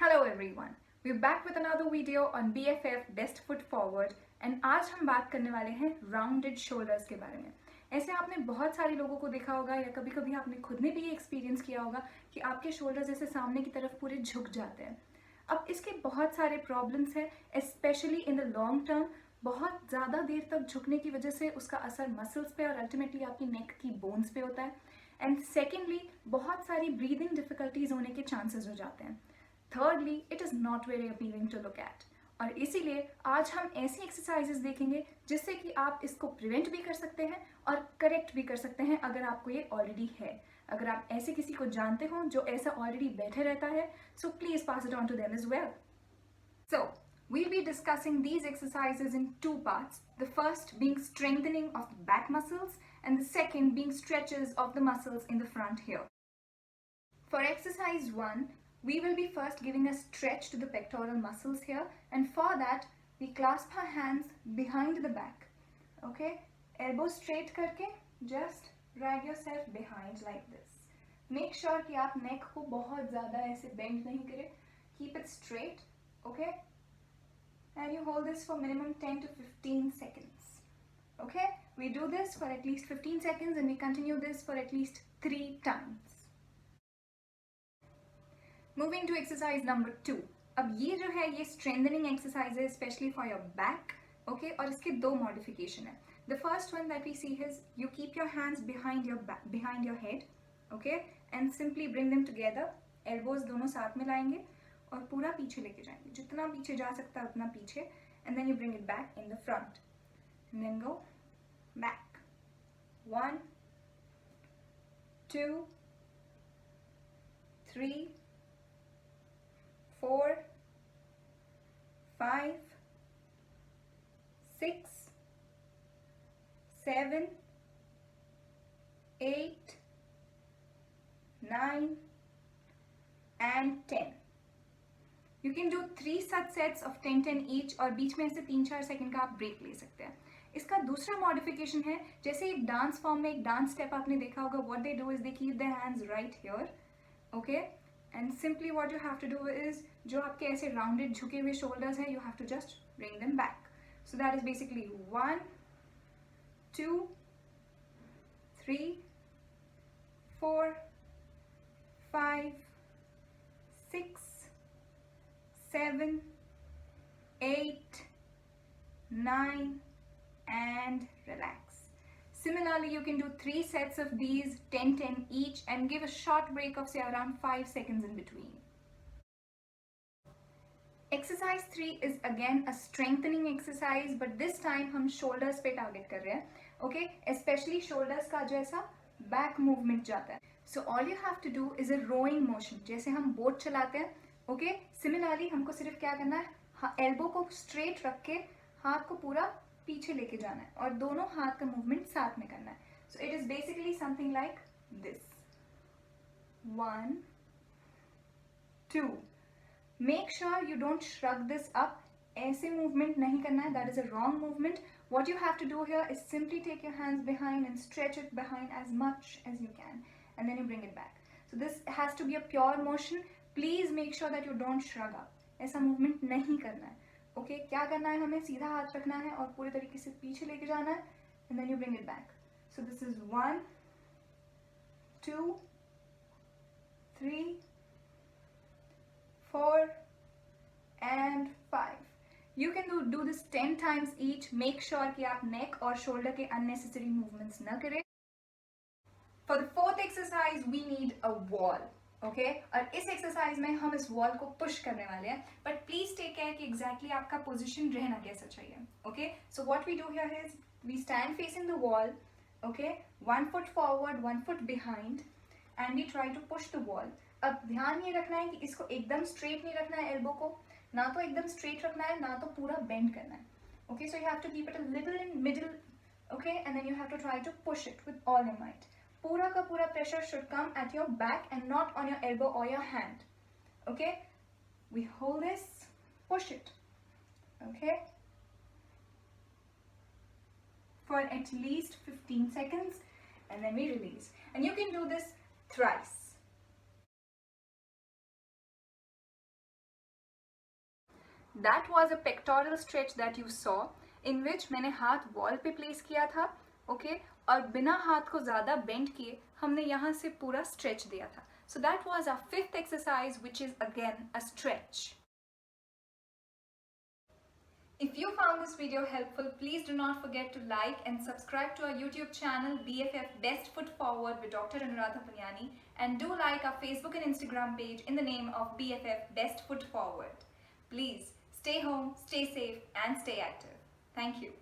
Hello everyone, we're back with another video on BFF Best Foot Forward and आज हम बात करने वाले हैं राउंडेड शोल्डर्स के बारे में। ऐसे आपने बहुत सारे लोगों को देखा होगा या कभी कभी आपने खुद ने भी ये एक्सपीरियंस किया होगा कि आपके शोल्डर्स ऐसे सामने की तरफ पूरे झुक जाते हैं। अब इसके बहुत सारे प्रॉब्लम्स हैं, specially in the long term. बहुत ज़्यादा देर तक झुकने की वजह से उसका असर मसल्स पे और अल्टीमेटली आपकी नेक की बोन्स पे होता है। एंड सेकेंडली, बहुत सारी ब्रीदिंग डिफिकल्टीज होने के चांसेस हो जाते हैं। Thirdly, it is not very appealing to look at. और इसीलिए आज हम ऐसी एक्सरसाइजेस देखेंगे जिससे कि आप इसको प्रिवेंट भी कर सकते हैं और करेक्ट भी कर सकते हैं अगर आपको ये ऑलरेडी है। अगर आप ऐसे किसी को जानते हो जो ऐसा ऑलरेडी बैठे रहता है, so please pass it on to them as well. So, we'll be discussing these exercises in two parts. The first being strengthening of the back muscles and the second being stretches of the muscles in the front here. For exercise 1, we will be first giving a stretch to the pectoral muscles here, and for that we clasp our hands behind the back. Okay, elbow straight करके just drag yourself behind like this. Make sure कि आप neck को बहुत ज़्यादा ऐसे bend नहीं करें. Keep it straight. Okay, and you hold this for minimum 10 to 15 seconds. Okay, we do this for at least 15 seconds and we continue this for at least 3 times. Moving to exercise number 2. अब ये जो है ये strengthening exercise है especially for your back. Okay, और इसके दो modification है. The first one that we see is you keep your hands behind your back, behind your head. Okay, and simply bring them together. Elbows दोनों साथ में लाएंगे और पूरा पीछे लेके जाएंगे, जितना पीछे जा सकता है उतना पीछे, and then you bring it back in the front and then go back. 1 2 3 4 5 6 7 8 9 and 10. You can do 3 such sets of 10 each और बीच में से 3-4 सेकंड का आप ब्रेक ले सकते हैं। इसका दूसरा मॉडिफिकेशन है, जैसे एक डांस फॉर्म में एक डांस स्टेप आपने देखा होगा, what they do is they keep their hands right here. Okay, and simply what you have to do is जो आपके ऐसे राउंडेड झुके हुए शोल्डर्स हैं, you have to just bring them back. So that is basically 1 2 3 4 5 6 7 8 9 and relax. Similarly, you can do 3 sets of these 10 each and give a short break of say around 5 seconds in between. Exercise 3 is again a strengthening exercise, but this time हम shoulders पे target कर रहे हैं. Okay, especially shoulders का जो ऐसा back movement जाता है. So all you have to do is a rowing motion, जैसे हम boat चलाते हैं. Okay, similarly हमको सिर्फ क्या करना है, elbow को straight रख के हाथ को पूरा पीछे लेके जाना है और दोनों हाथ का मूवमेंट साथ में करना है. So it is basically something like this. 1 2. Make sure you don't shrug this up. ऐसे मूवमेंट नहीं करना है, that is a wrong movement. What you have to do here is simply take your hands behind and stretch it behind as much as you can and then you bring it back. So this has to be a pure motion. Please make sure that you don't shrug up. ऐसा movement नहीं करना है. Okay, क्या करना है, हमें सीधा हाथ रखना है और पूरे तरीके से पीछे लेके जाना है and then you bring it back. So this is 1 2 3 4 and 5. You can do this 10 times each. Make sure कि आप neck और shoulder के unnecessary movements न करें. For the fourth exercise, we need a wall. Okay, और इस exercise में हम इस वॉल को पुश करने वाले हैं, बट प्लीज टेक केयर कि एग्जैक्टली आपका पोजीशन रहना कैसा चाहिए. Okay, so what we do here is we stand facing the wall. Okay, 1 foot forward 1 foot behind and we try to push the wall. अब ध्यान ये रखना है कि इसको एकदम स्ट्रेट नहीं रखना है, एल्बो को ना तो एकदम स्ट्रेट रखना है ना तो पूरा बेंड करना है. Okay, so you have to keep it a little in middle. Okay, and then you have to try to push it with all your might. पूरा का पूरा pressure should come at your back and not on your elbow or your hand. Okay, we hold this, push it. Okay, for at least 15 seconds and then we release. And you can do this thrice. That was a pectoral stretch that you saw, in which मैंने हाथ wall पे place किया था, okay और बिना हाथ को ज़्यादा बेंड किए हमने यहाँ से पूरा स्ट्रेच दिया था. So that was our fifth exercise, which is again a stretch. If you found this video helpful, please do not forget to like and subscribe to our YouTube channel BFF Best Foot Forward with Dr. Anuradha Punyani, and do like our Facebook and Instagram page in the name of BFF Best Foot Forward. Please stay home, stay safe and stay active. Thank you.